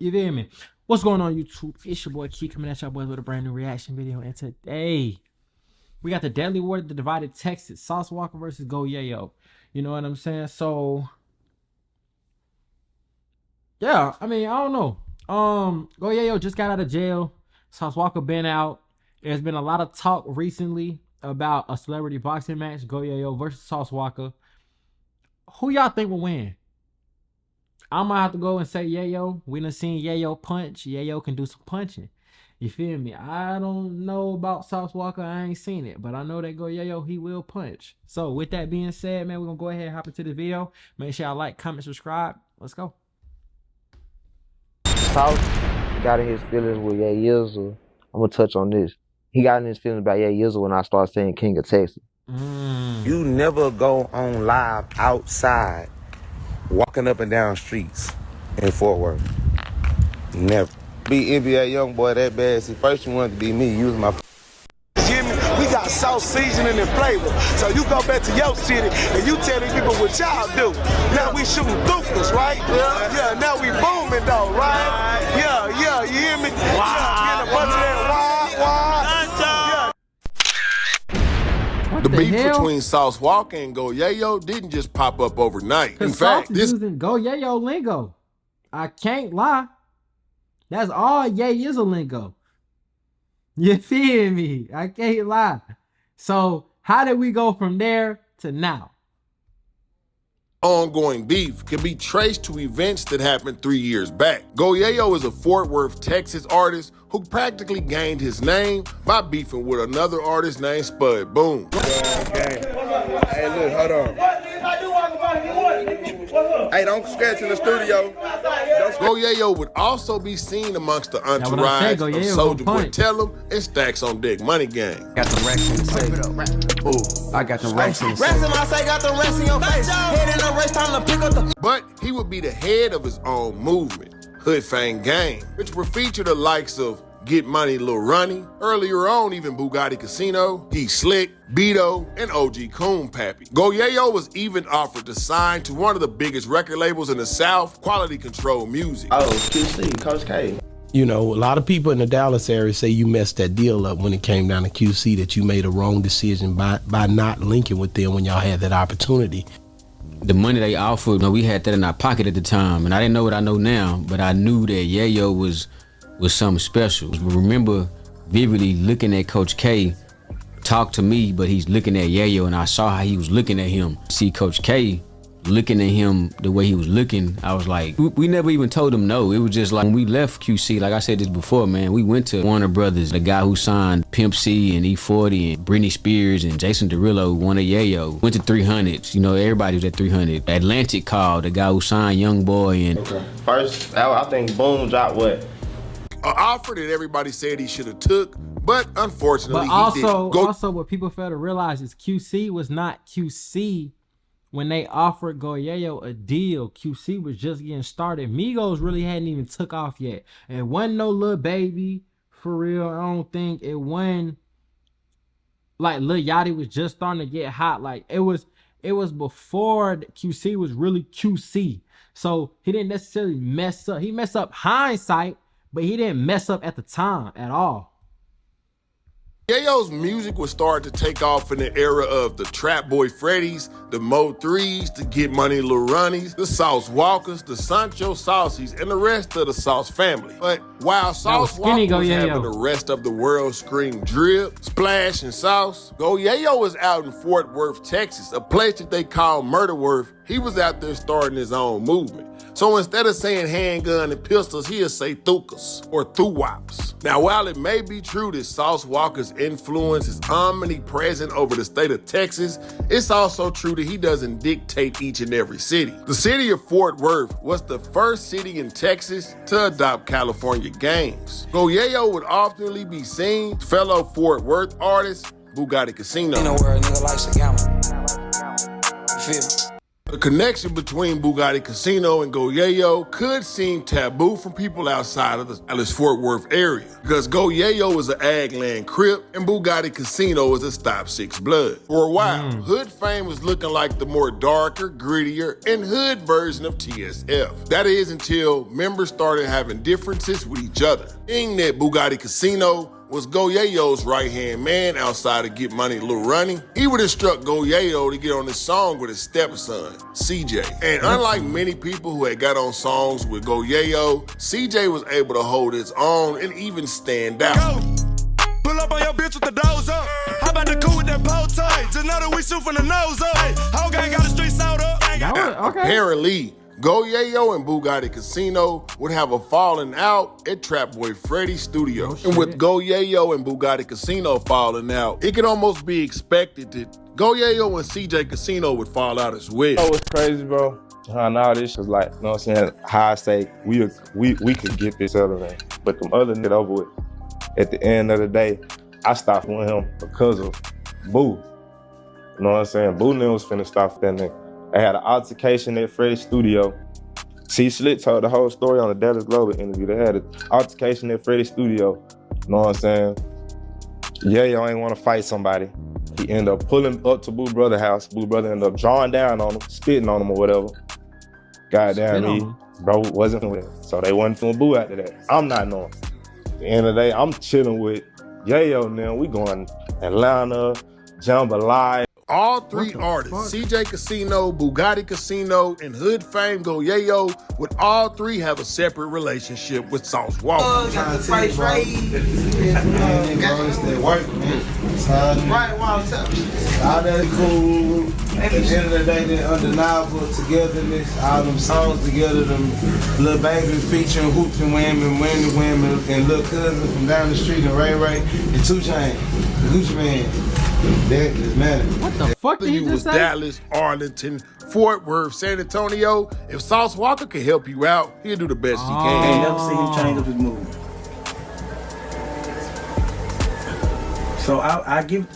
You feel me? What's going on, YouTube? It's your boy Key coming at y'all boys with a brand new reaction video. And today, we got the deadly war that divided Texas. Sauce Walka versus YAYO. You know what I'm saying? So, yeah, I mean, I don't know. YAYO just got out of jail. Sauce Walka been out. There's been a lot of talk recently about a celebrity boxing match, YAYO versus Sauce Walka. Who y'all think will win? I might have to go and say YAYO. We done seen YAYO punch. YAYO can do some punching. You feel me? I don't know about Sauce Walka. I ain't seen it. But I know that YAYO, he will punch. So with that being said, man, we're going to go ahead and hop into the video. Make sure y'all like, comment, subscribe. Let's go. Sauce got in his feelings with YAYO. I'm going to touch on this. He got in his feelings about YAYO when I started saying King of Texas. You never go on live outside walking up and down streets in Fort Worth. Never. Be NBA young boy that bad. See, first you wanted to be me. Use my Jimmy, we got sauce seasoning and flavor. So you go back to your city and you tell these people what y'all do. Now we shooting duplas, right? Yeah, now we booming though, right? Yeah, you hear me? Yeah, getting a bunch of that wah. The beef between Sauce Walka and YAYO didn't just pop up overnight. In fact, this using YAYO lingo. I can't lie. That's all YAYO lingo. You feel me? I can't lie. So how did we go from there to now? ongoing beef can be traced to events that happened 3 years back. YAYO is a Fort Worth, Texas artist who practically gained his name by beefing with another artist named Spud Boom. Hey, look, hold on. Hey, don't scratch in the studio. YAYO would also be seen amongst the entourage of Soulja Boy Tell 'em and Stacks on Deck Money Gang. Got the racks in the safe. Ooh, I got the racks in the safe. Racks in my safe, got the racks in your face. Head in the race, time to pick up the. But he would be the head of his own movement, Hood Fang Gang, which would feature the likes of Get Money Lil Ronnie, earlier on even Bugatti Casino, He Slick, Beto, and OG Coon Pappy. YAYO was even offered to sign to one of the biggest record labels in the South, Quality Control Music. Oh, QC, Coach K. You know, a lot of people in the Dallas area say you messed that deal up when it came down to QC, that you made a wrong decision by not linking with them when y'all had that opportunity. The money they offered, you know, we had that in our pocket at the time, and I didn't know what I know now, but I knew that YAYO was something special. I remember vividly looking at Coach K talk to me, but he's looking at YAYO, and I saw how he was looking at him. See Coach K looking at him the way he was looking, I was like, we never even told him no. It was just like when we left QC, like I said this before, man, we went to Warner Brothers, the guy who signed Pimp C and E40 and Britney Spears and Jason Derulo, one of YAYO. Went to 300s, you know, everybody was at 300. Atlantic called, the guy who signed Young Boy. And okay. First, I think Boom dropped what? An offer that everybody said he should have took, but unfortunately but he didn't. Also what people fail to realize is QC was not QC when they offered YAYO a deal. QC was just getting started. Migos really hadn't even took off yet. It wasn't no Lil Baby, for real. I don't think it wasn't like Lil Yachty was just starting to get hot. Like it was before QC was really QC. So he didn't necessarily mess up. He messed up hindsight, but he didn't mess up at the time at all. YAYO's music would start to take off in the era of the Trap Boy Freddies, the Mo 3s, the Get Money Lil Ronnies, the Sauce Walkers, the Sancho Saucies, and the rest of the Sauce family. But while Sauce Walka was having the rest of the world scream drip, splash, and sauce, YAYO was out in Fort Worth, Texas, a place that they call Murderworth. He was out there starting his own movement. So instead of saying handgun and pistols, he'll say thukas or thuwaps. Now, while it may be true that Sauce Walka's influence is omnipresent over the state of Texas, it's also true that he doesn't dictate each and every city. The city of Fort Worth was the first city in Texas to adopt California gangs. YAYO would often be seen with fellow Fort Worth artist Bugatti Casino. In a world, nigga likes to gamble. Feel. The connection between Bugatti Casino and Go Yayo could seem taboo from people outside of the Dallas-Fort Worth area, because Go Yayo is an ag land crip and Bugatti Casino is a Stop 6 blood. For a while, hood fame was looking like the more darker, grittier, and hood version of TSF. That is until members started having differences with each other. Being that Bugatti Casino was Go Yayo's right-hand man outside of Get Money Lil Ronnie, he would instruct Go Yayo to get on this song with his stepson, CJ. And unlike many people who had got on songs with Go Yayo, CJ was able to hold his own and even stand out. Pull up on your bitch with the doors up. How about the cool with that bow tie? Just know that we shoot from the nose up. Hey, whole gang got the streets out up. Apparently, Go Yayo and Bugatti Casino would have a falling out at Trap Boy Freddy's studio. And with Go Yayo and Bugatti Casino falling out, it could almost be expected that Go Yayo and CJ Casino would fall out as well. Oh, it's crazy, bro. Now this is like, you know what I'm saying, high stake. We could get this other thing. But them other niggas over with. At the end of the day, I stopped with him because of Boo. You know what I'm saying? Boo nigga was finna stop that nigga. They had an altercation at Freddy's studio. C Slick told the whole story on the Dallas Globe interview. They had an altercation at Freddy's studio. You know what I'm saying? Yayo ain't want to fight somebody. He ended up pulling up to Boo Brother house. Boo Brother ended up drawing down on him, spitting on him or whatever. Goddamn me, bro wasn't with it. So they wasn't feeling Boo after that. I'm not knowing. At the end of the day, I'm chilling with Yayo now. We going Atlanta, Jambalaya. All three artists, CJ Casino, Bugatti Casino, and Hood Fame Go Yayo, would all three have a separate relationship with Sauce Walka. Got the price right. Right, wow, all that cool. At the end of the day, the undeniable togetherness, all them songs together, them Lil Baby featuring Hoops and Wham and Lil Cousin from down the street and Ray Ray and 2 Chainz, the Gucci Man. That is matter. What the fuck did you just say? Dallas, Arlington, Fort Worth, San Antonio. If Sauce Walka can help you out, he'll do the best he can. I ain't never seen him change up his move. So I give,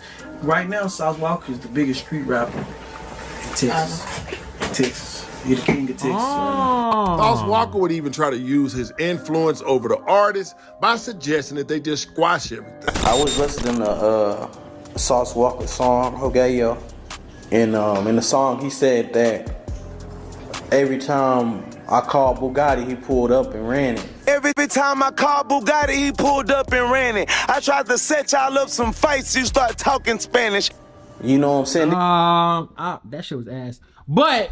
right now, Sauce Walka is the biggest street rapper in Texas. He's the king of Texas. Sauce Walka would even try to use his influence over the artists by suggesting that they just squash everything. I was listening to Sauce Walka song, Yayo, and in the song he said that every time I called Bugatti, he pulled up and ran it. Every time I called Bugatti, he pulled up and ran it. I tried to set y'all up some fights, you start talking Spanish. You know what I'm saying? That shit was ass. But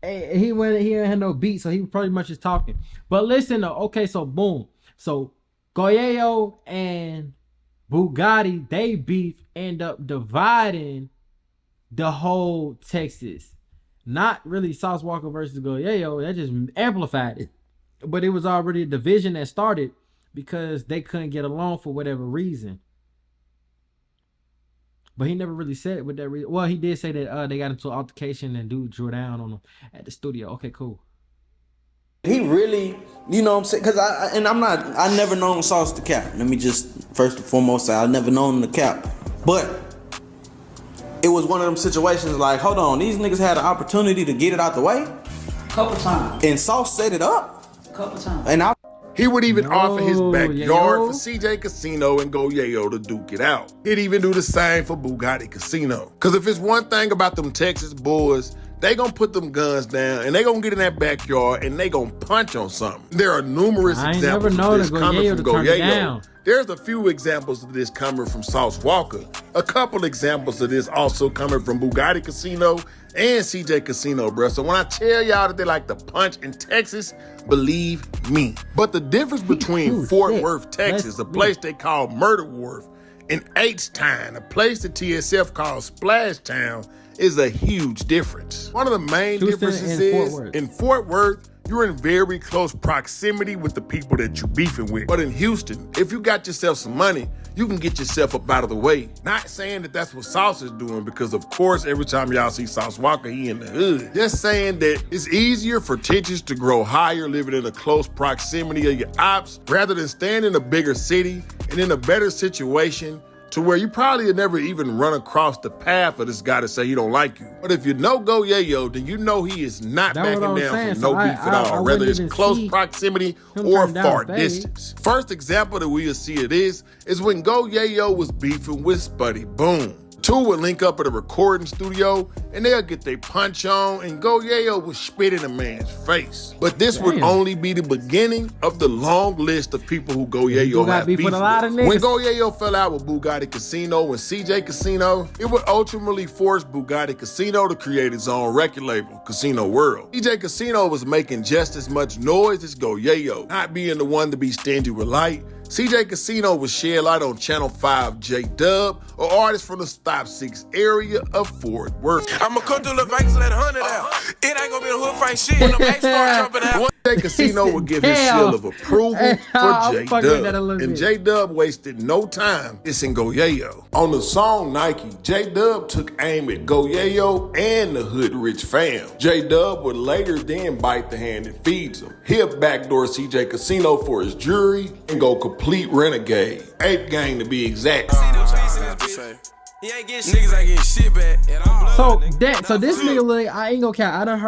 he didn't have no beat, so he pretty much is talking. But listen though, okay, so boom. So Yayo and Bugatti, they beef end up dividing the whole Texas. Not really Sauce Walka versus Go Yayo, that just amplified it. But it was already a division that started because they couldn't get along for whatever reason. But he never really said it with that reason. Well, he did say that they got into an altercation and dude drew down on him at the studio. Okay, cool. He really, you know what I'm saying? Because I never known Sauce to cap. Let me just first and foremost say I never known him to cap. But it was one of them situations like, hold on, these niggas had an opportunity to get it out the way. Couple times. And Sauce set it up. Couple times. And he would even offer his backyard for CJ Casino and Go Yayo to duke it out. He'd even do the same for Bugatti Casino. Because if it's one thing about them Texas boys, they gonna put them guns down and they gonna get in that backyard and they gonna punch on something. There are numerous examples of this coming from Go Yayo. There's a few examples of this coming from Sauce Walka. A couple examples of this also coming from Bugatti Casino and CJ Casino, bro. So when I tell y'all that they like to punch in Texas, believe me. But the difference between Fort Worth, Texas, a place they call Murder Wharf, and H-Town, a place that TSF calls Splash Town, is a huge difference. One of the main differences is in Fort Worth, you're in very close proximity with the people that you're beefing with. But in Houston, if you got yourself some money, you can get yourself up out of the way. Not saying that that's what Sauce is doing, because of course, every time y'all see Sauce Walka, he in the hood. Just saying that it's easier for tensions to grow higher living in a close proximity of your ops, rather than staying in a bigger city and in a better situation to where you probably had never even run across the path of this guy to say he don't like you. But if you know Go YAYO, then you know he is not backing down from no beef at all, whether it's close proximity or far distance. First example that we'll see of this is when Go YAYO was beefing with Spuddy Boom. Two would link up at a recording studio and they'll get their punch on and Go YAYO would spit in a man's face. But this would only be the beginning of the long list of people who Go YAYO have beef with. When Go YAYO fell out with Bugatti Casino and CJ Casino, it would ultimately force Bugatti Casino to create its own record label, Casino World. CJ Casino was making just as much noise as Go YAYO, not being the one to be stingy with light. CJ Casino would shed light on Channel 5 J-Dub, an artist from the Stop 6 area of Fort Worth. I'ma come through the banks and let 100 out. It ain't gonna be a hood fight shit when the banks start jumping out. CJ Casino would give his seal of approval for J-Dub. And J-Dub wasted no time dissing Go YAYO. On the song Nike, J-Dub took aim at Go YAYO and the Hood Rich fam. J-Dub would later then bite the hand that feeds him. He'll backdoor CJ Casino for his jury and go complete renegade. 8 gang to be exact. He ain't getting niggas ain't getting shit back. So this nigga, like, I ain't gonna count. I done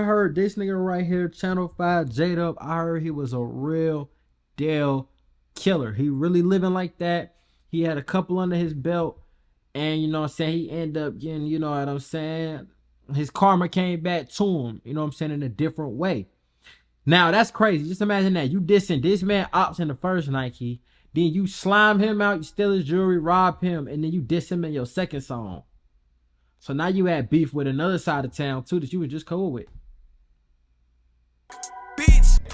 heard this nigga right here, Channel 5 J-Dub. I heard he was a real deal killer. He really living like that. He had a couple under his belt, and you know what I'm saying, he ended up getting, you know what I'm saying, his karma came back to him, you know what I'm saying, in a different way. Now that's crazy. Just imagine that. You dissing this man ops in the first Nike. Then you slime him out, you steal his jewelry, rob him, and then you diss him in your second song. So now you had beef with another side of town too that you were just cool with.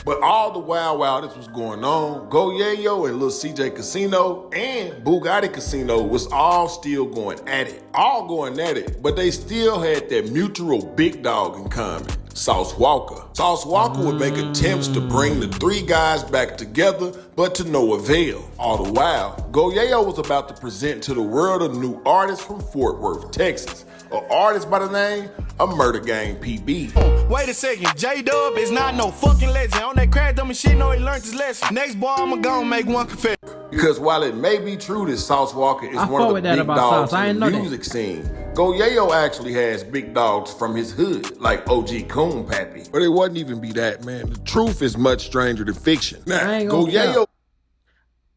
But all the while this was going on, Go YAYO and Lil CJ Casino and Bugatti Casino was all still going at it. But they still had that mutual big dog in common, Sauce WALKA. Sauce WALKA would make attempts to bring the three guys back together, but to no avail. All the while, Go YAYO was about to present to the world a new artist from Fort Worth, Texas. An artist by the name of Murder Gang PB. Wait a second, J-Dub is not no fucking legend. On that crack dumb shit, no, he learned his lesson. Next boy, I'ma go and make one confession. Because while it may be true that Sauce WALKA is one of the big dogs in the music scene, Go YAYO actually has big dogs from his hood, like OG Coon Pappy. But it wouldn't even be that, man. The truth is much stranger than fiction. Now, Go YAYO.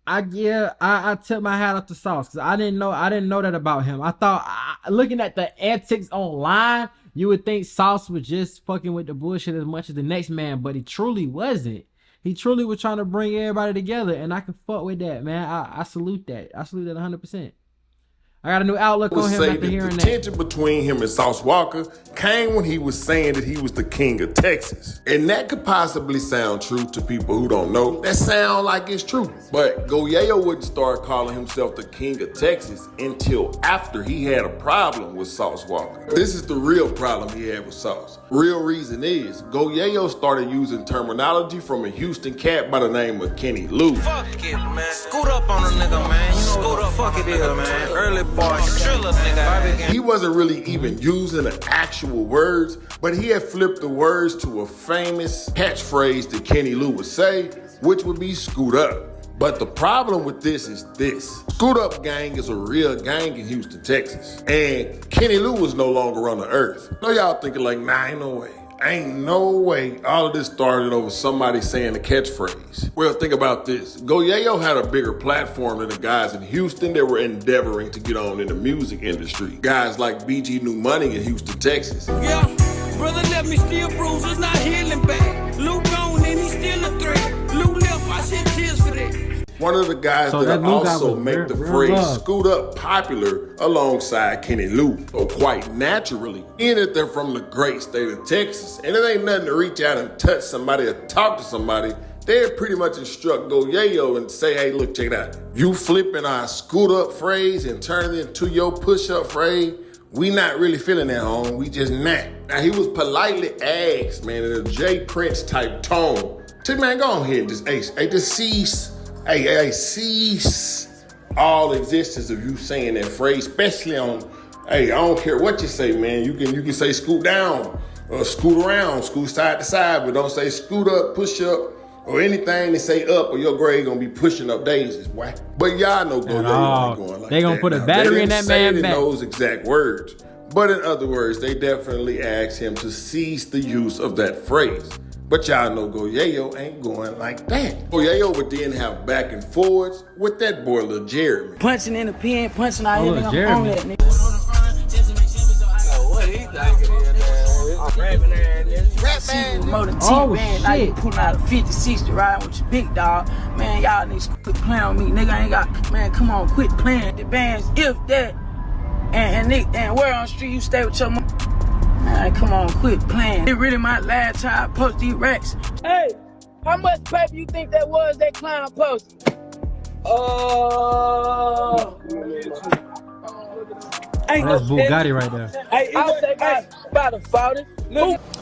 I took my hat off to Sauce because I didn't know that about him. I thought, looking at the antics online, you would think Sauce was just fucking with the bullshit as much as the next man, but he truly wasn't. He truly was trying to bring everybody together, and I can fuck with that, man. I salute that. I salute that 100%. I got a new outlook on him after hearing that. The tension between him and Sauce WALKA came when he was saying that he was the king of Texas. And that could possibly sound true to people who don't know. That sound like it's true. But Go YAYO wouldn't start calling himself the king of Texas until after he had a problem with Sauce WALKA. This is the real problem he had with Sauce. Real reason is, Go YAYO started using terminology from a Houston cat by the name of Kenny Lou. Fuck it, man. Scoot up on a nigga, man. You know what the fuck it is, man. Early he wasn't really even using the actual words, but he had flipped the words to a famous catchphrase that Kenny Lou would say, which would be scoot up. But the problem with this is this. Scoot Up Gang is a real gang in Houston, Texas. And Kenny Lou was no longer on the earth. I know y'all thinking like, nah, ain't no way. Ain't no way all of this started over somebody saying a catchphrase. Well, think about this. Go YAYO had a bigger platform than the guys in Houston that were endeavoring to get on in the music industry. Guys like BG New Money in Houston, Texas. Yeah, brother left me still bruises, not healing back. Lou gone and he still a threat. Lou left, I shed tears for that. One of the guys that also make the phrase scoot up popular alongside Kenny Lou. So quite naturally, in that they're from the great state of Texas, and it ain't nothing to reach out and touch somebody or talk to somebody. They'd pretty much instruct Go YAYO and say, hey, look, check it out. You flipping our scoot up phrase and turn it into your push up phrase. We not really feeling that, home. We just not. Now, he was politely asked, man, in a J Prince type tone. Say, man, go ahead and just cease. Hey, cease all existence of you saying that phrase, especially on, hey, I don't care what you say, man. You can say scoot down or scoot around, scoot side to side, but don't say scoot up, push up, or anything they say up, or your grade gonna be pushing up daisies, boy. But y'all know Go Yayo ain't going like they gonna that. put a Now, battery in they that didn't say man it in back. those exact words. But in other words, they definitely asked him to cease the use of that phrase. But y'all know Go Yayo ain't going like that. Go Yayo would then have back and forwards with that boy Lil Jeremy. Punching in the pen, punching out Oh, here, Lil I'm on Jeremy. that nigga. What he thinking is, More than Oh, T-Band, now you shit. pulling out a 50, 60 riding with your big dog. Man, y'all niggas quit playing with me. Nigga, I ain't got, man, come on, quit playing the bands. If that, and where on the street you stay with your mom. Man, come on, quit playing. It really my last time I post these racks. Hey, how much paper you think that was that clown posted? That's Bugatti right there. Hey, I'll say about a 40.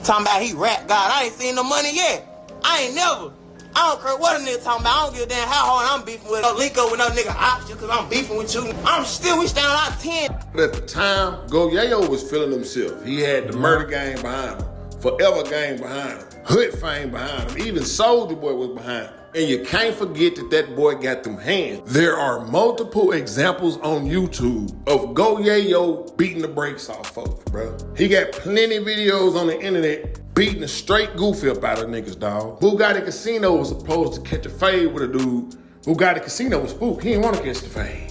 Talking about he rap God. I ain't seen the money yet. I ain't never. I don't care what a nigga talking about. I don't give a damn how hard I'm beefing with. No link up with no nigga option because I'm beefing with you. We stand on our 10. At the time, Go Yayo was feeling himself. He had the murder gang behind him, Forever gang behind him, Hood fame behind him, even Soulja Boy was behind him. And you can't forget that that boy got them hands. There are multiple examples on YouTube of Go Yayo beating the brakes off folks, bro. He got plenty of videos on the internet beating the straight goofy up out of niggas, dog. Bugatti Casino was supposed to catch a fade with a dude. Bugatti Casino was spooked. He didn't want to catch the fade.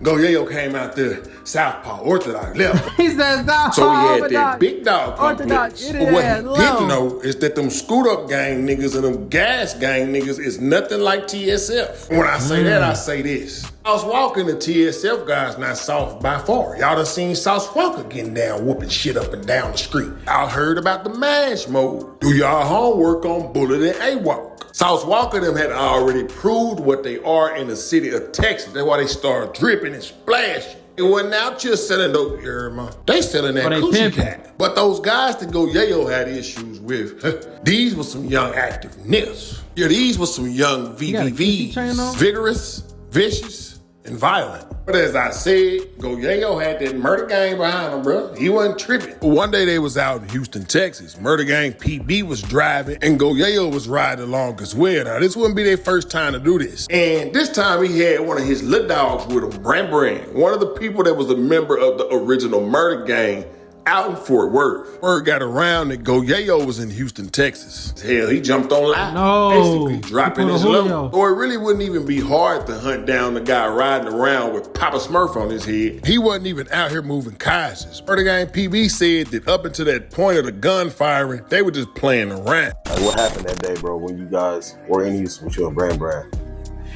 Go Yayo came out there, southpaw, orthodox, left. He says no. So he had that big dog Orthodox, complex. get But it what he ass low. didn't know is that them scoot up gang niggas and them gas gang niggas is nothing like TSF. When I say that, I say this. Sauce Walka and the TSF guys not soft by far. Y'all done seen Sauce Walka getting down, whooping shit up and down the street. Y'all heard about the MASH mode. Do y'all homework on Bullet and AWOC. Sauce Walka them had already proved what they are in the city of Texas. That's why they started dripping and splashing. It wasn't out just selling dope, you heard me? They selling that they coochie pimping. cat. But those guys that Go Yayo had issues with, these were some young active niggas. Yeah, these were some young got a kissy chain on? VVVs. Vigorous, vicious, and violent. But as I said, Go Yayo had that murder gang behind him, bro. He wasn't tripping. One day they was out in Houston, Texas. Murder gang PB was driving and Go Yayo was riding along as well. Now, this wouldn't be their first time to do this. And this time he had one of his little dogs with him, Brand. One of the people that was a member of the original murder gang out in Fort Worth. Word got around that Go Yayo was in Houston, Texas. Hell, he jumped on live. No. Basically dropping He his pulled a load. Julio. Or it really wouldn't even be hard to hunt down the guy riding around with Papa Smurf on his head. He wasn't even out here moving Kaisers. Murder gang PB said that up until that point of the gun firing, they were just playing around. Like what happened that day, bro, when you guys were in Houston with you and Brand?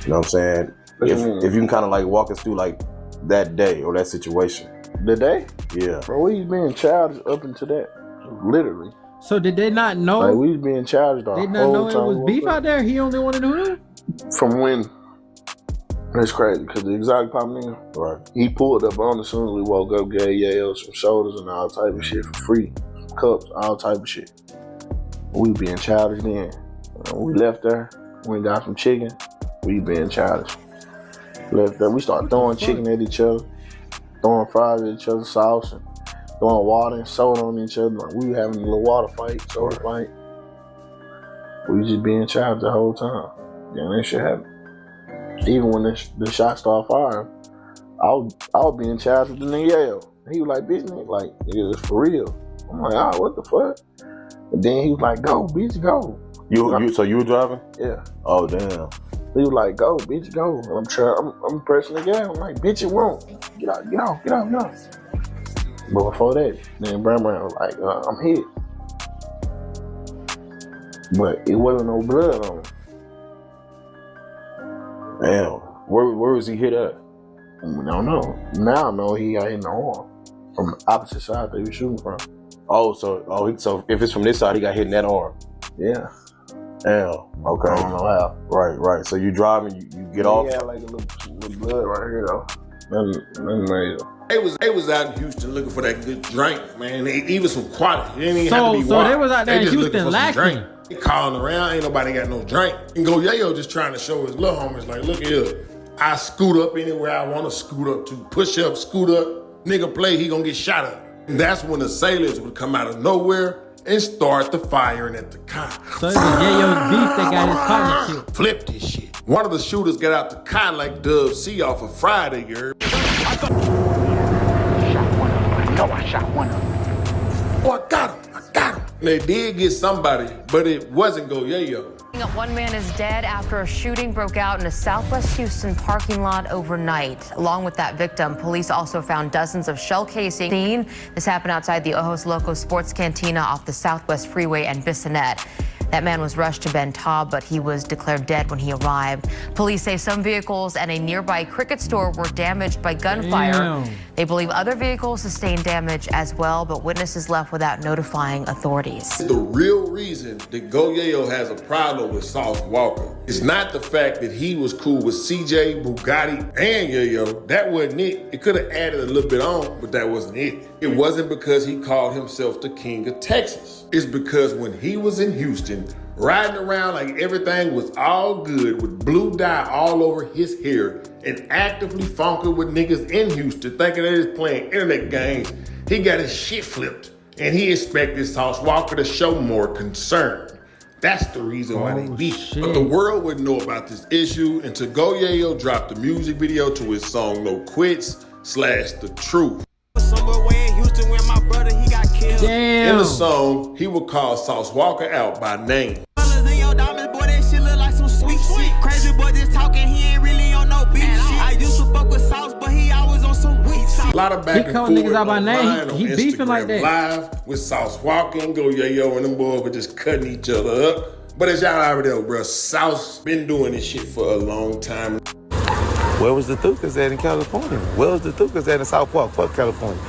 You know what I'm saying? If you can kind of like walk us through like that day or that situation. The day? Yeah. Bro, we was being charged up into that. Literally. So did they not know? Like, we was being charged the They did not whole know time it was we beef woke out there? He only wanted to hood? up. From when? That's crazy, because the exotic pop nigga, Right. he pulled up on us as soon as we woke up, gave Yayo some shoulders and all type of shit for free. Cups, all type of shit. We being childish then. We left there, went and got some chicken, we being childish. Left there, we started throwing chicken at each other, throwing fries at each other, sauce, and throwing water and soda on each other. Like, we were having a little water fight, soda fight. We just being childish the whole time. Yeah, that shit happened. Even when the shot started firing, I was being charged with the nigga Yayo. He was like, bitch, nigga, like, nigga, it's for real. I'm like, what the fuck? And then he was like, go, bitch, go. So you were driving? Yeah. Oh damn. He was like, go, bitch, go. And I'm pressing the gas. I'm like, bitch, it won't. Get out. But before that, then Brand was like, I'm hit. But it wasn't no blood on him. Damn. Where was he hit at? I don't know. Now I know he got hit in the arm from the opposite side they were shooting from. So if it's from this side, he got hit in that arm. Yeah. Damn. Okay. I don't know how. Right. So you driving, you get off. He had like a little blood right here though. Nothing major. They was out in Houston looking for that good drink, man. Even some quality. It didn't even So- have to be so water. they was out there in just Houston looking for some lacking. drink. They calling around, ain't nobody got no drink. And Go Yayo just trying to show his little homies, like, look here, I scoot up anywhere I want to scoot up to. Push up, scoot up, nigga play, he gonna get shot up. And that's when the sailors would come out of nowhere and start the firing at the car. So it's Yayo's beef that got his partner killed. Flip this shit. One of the shooters got out the car like Dub C off of Friday, you heard? I shot one of them. Oh, I got him. They did get somebody, but it wasn't Go Yayo. One man is dead after a shooting broke out in a Southwest Houston parking lot overnight. Along with that victim, police also found dozens of shell casing. This happened outside the Ojos Locos Sports Cantina off the Southwest Freeway and Bissonnette. That man was rushed to Ben Taub, but he was declared dead when he arrived. Police say some vehicles and a nearby cricket store were damaged by gunfire. Damn. They believe other vehicles sustained damage as well, but witnesses left without notifying authorities. The real reason that Go Yayo has a problem with Sauce Walka is not the fact that he was cool with CJ, Bugatti, and Yayo. That wasn't it. It could have added a little bit on, but that wasn't it. It wasn't because he called himself the king of Texas. It's because when he was in Houston, riding around like everything was all good with blue dye all over his hair and actively funking with niggas in Houston thinking they was playing internet games, he got his shit flipped and he expected Sauce Walka to show more concern. That's the reason why they beef. But the world wouldn't know about this issue until Go Yayo dropped the music video to his song No Quits / The Truth. Somewhere way in Houston where my brother, he got killed. In the song, he would call Sauce Walka out by name. In your diamonds, boy, that shit look like some sweet shit. Crazy boy just talking, he ain't really on no beef shit. I used to fuck with Sauce, but he always on some weak shit. A lot of back and forth niggas out by name. online He on beefing Instagram like that. Live with Sauce Walka and Go Yayo and them boys were just cutting each other up. But as y'all already know, bro, Sauce been doing this shit for a long time. Where was the Thukas at in California? Where was the Thukas at in South Park? Fuck California.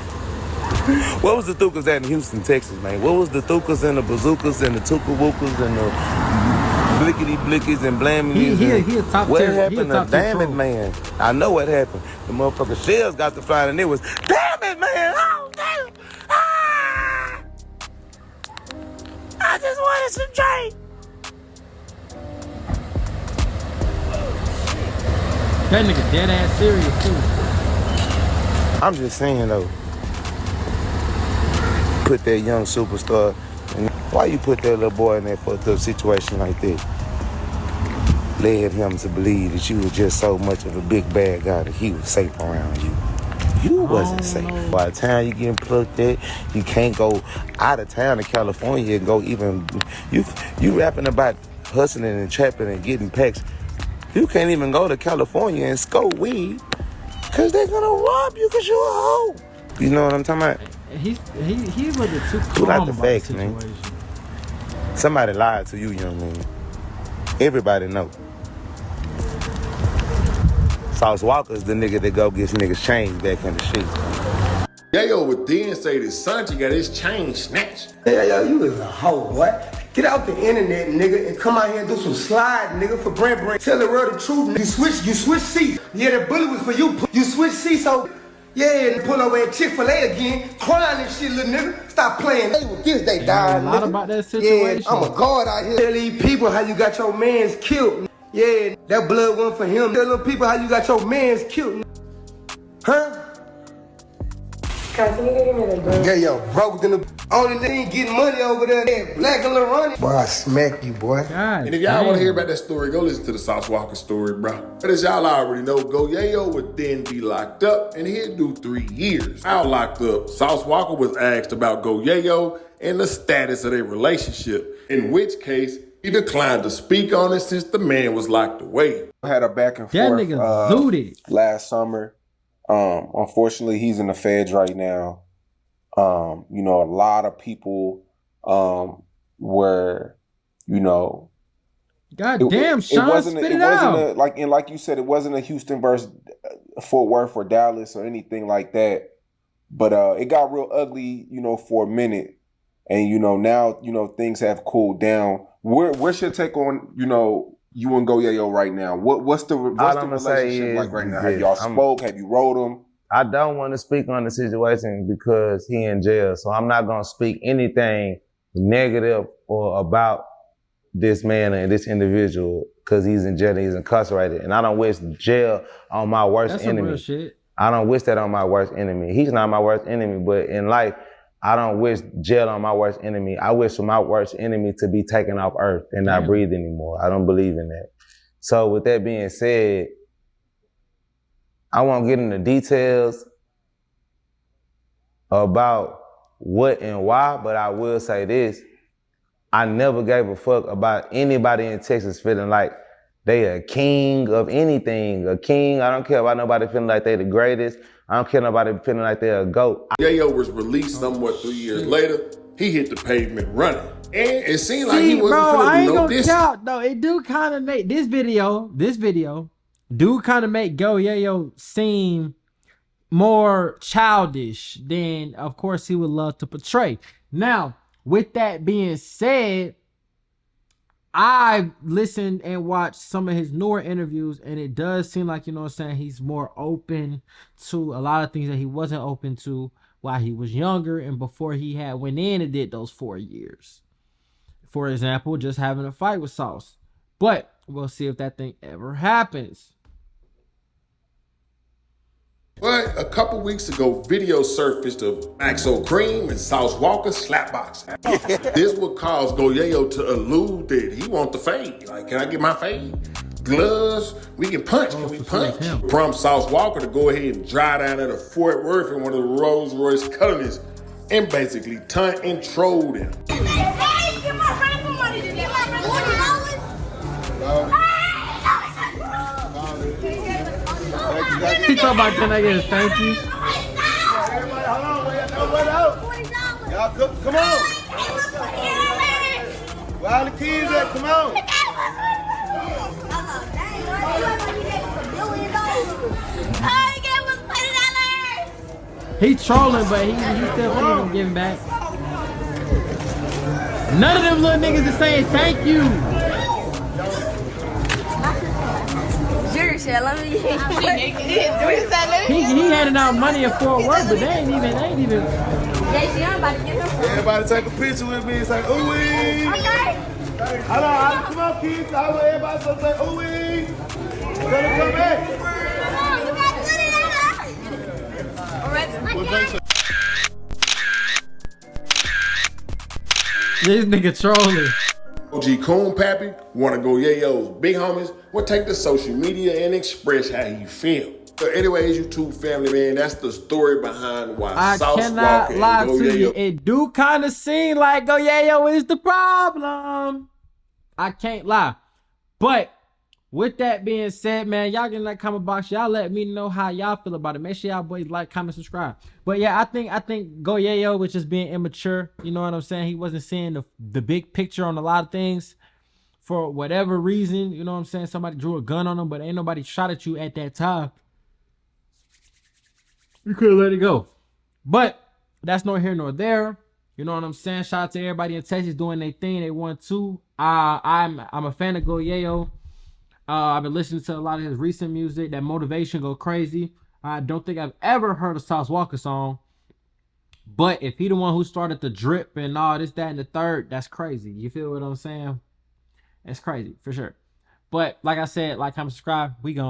Where was the Thukas at in Houston, Texas, man? Where was the Thukas and the bazookas and the tuka-wookas and the blickety-blickies and blammies? He a top what tier. happened to Damn It Man? I know what happened. The motherfucking shells got to fly and it was Damn It Man! Oh, damn! Ah! I just wanted some drink. That nigga dead ass serious too. I'm just saying though, put that young superstar, and why you put that little boy in that fucked up situation like that? Led him to believe that you were just so much of a big bad guy that he was safe around you. You wasn't safe. By the time you getting plucked at, you can't go out of town to California and go even, you rapping about hustling and trapping and getting packs. You can't even go to California and scope weed because they're going to rob you because you're a hoe. You know what I'm talking about? He wasn't too Who like calm the about facts, the man? situation. Somebody lied to you, young man. Everybody know. Sauce Walker's the nigga that go gets niggas chains back in the shit. Yayo would then say that Sanchi got his chain snatched. Yo, you is a hoe, boy. Get out the internet, nigga, and come out here and do some slide, nigga, for Brent. Tell the world the truth, nigga. You switch seats. Yeah, that bullet was for you. You switch seats, so yeah, and pull over at Chick-fil-A again, crying and shit, little nigga. Stop playing. They with this, they died, A lot nigga. about that situation. Yeah, I'm a guard out here. Tell these people how you got your mans killed. Yeah, that blood one for him. Tell them people how you got your mans killed. Huh? Can you give me the gun? Yeah, yo, broke in the only thing getting money over there. That Black and Lorani. Boy, I smack you, boy. God, and if y'all want to hear about that story, go listen to the Sauce Walka story, bro. But as y'all already know, Go Yayo would then be locked up and he'd do 3 years. While locked up, Sauce Walka was asked about Go Yayo and the status of their relationship, in which case he declined to speak on it since the man was locked away. I had a back and That forth nigga zooted. last summer. Unfortunately, he's in the feds right now. You know, a lot of people were, you know, God damn, Sean, spit it out. Like you said, it wasn't a Houston versus Fort Worth or Dallas or anything like that. But it got real ugly, you know, for a minute. And, you know, now, you know, things have cooled down. What's your take on, you know, you and Go Yayo right now? What's the relationship like right now? Have y'all spoke? Have you wrote him? I don't want to speak on the situation because he in jail. So I'm not going to speak anything negative or about this man and this individual because he's in jail and he's incarcerated. And I don't wish jail on my worst That's enemy. some real shit. I don't wish that on my worst enemy. He's not my worst enemy, but in life, I don't wish jail on my worst enemy. I wish for my worst enemy to be taken off earth and not breathe anymore. I don't believe in that. So with that being said, I won't get into details about what and why, but I will say this. I never gave a fuck about anybody in Texas feeling like they a king of anything. A king, I don't care about nobody feeling like they the greatest. I don't care nobody feeling like they're a GOAT. YAYO was released somewhat 3 years later. He hit the pavement running. And it seemed like he wasn't finna do no this. No, it do kind of make this video do kind of make YAYO seem more childish than, of course, he would love to portray. Now, with that being said, I listened and watched some of his newer interviews, and it does seem like, you know what I'm saying, he's more open to a lot of things that he wasn't open to while he was younger and before he had went in and did those 4 years. For example, just having a fight with Sauce. But we'll see if that thing ever happens. But a couple weeks ago, video surfaced of Maxo Cream and Sauce WALKA slapboxing. This would cause YAYO to allude that he want the fade. Like, can I get my fade? Gloves, we can punch. Can we punch? Prompt Sauce WALKA to go ahead and drive down at a Fort Worth in one of the Rolls Royce colonies and basically taunt and troll them. He talking about, can I get a thank you? Everybody, hold on, y'all come on. Where all the kids at? Come on. He trolling, but he still ain't giving back. None of them little niggas is saying thank you. He handing out money at Fort Worth, but they ain't even. Everybody take a picture with me. It's like, ooh wee. Okay. Hold on, come on, kids. I want everybody to say, ooh wee. Tell them come back. This nigga trolling. OG Coon Pappy, one of YAYO's big homies, will take to social media and express how he feel. So anyways, YouTube family, man, that's the story behind why Sauce cannot WALKA lie and to you. YAYO. It do kind of seem like YAYO is the problem. I can't lie. But with that being said, man, y'all get in that comment box. Y'all let me know how y'all feel about it. Make sure y'all boys like, comment, subscribe. But yeah, I think YAYO was just being immature. You know what I'm saying? He wasn't seeing the big picture on a lot of things for whatever reason. You know what I'm saying? Somebody drew a gun on him, but ain't nobody shot at you at that time. You could have let it go. But that's nor here nor there. You know what I'm saying? Shout out to everybody in Texas doing their thing. They want to. I'm a fan of YAYO. I've been listening to a lot of his recent music. That motivation go crazy. I don't think I've ever heard a Sauce WALKA song. But if he the one who started the drip and all this, that, and the third, that's crazy. You feel what I'm saying? It's crazy, for sure. But like I said, like, comment, subscribe. We gone.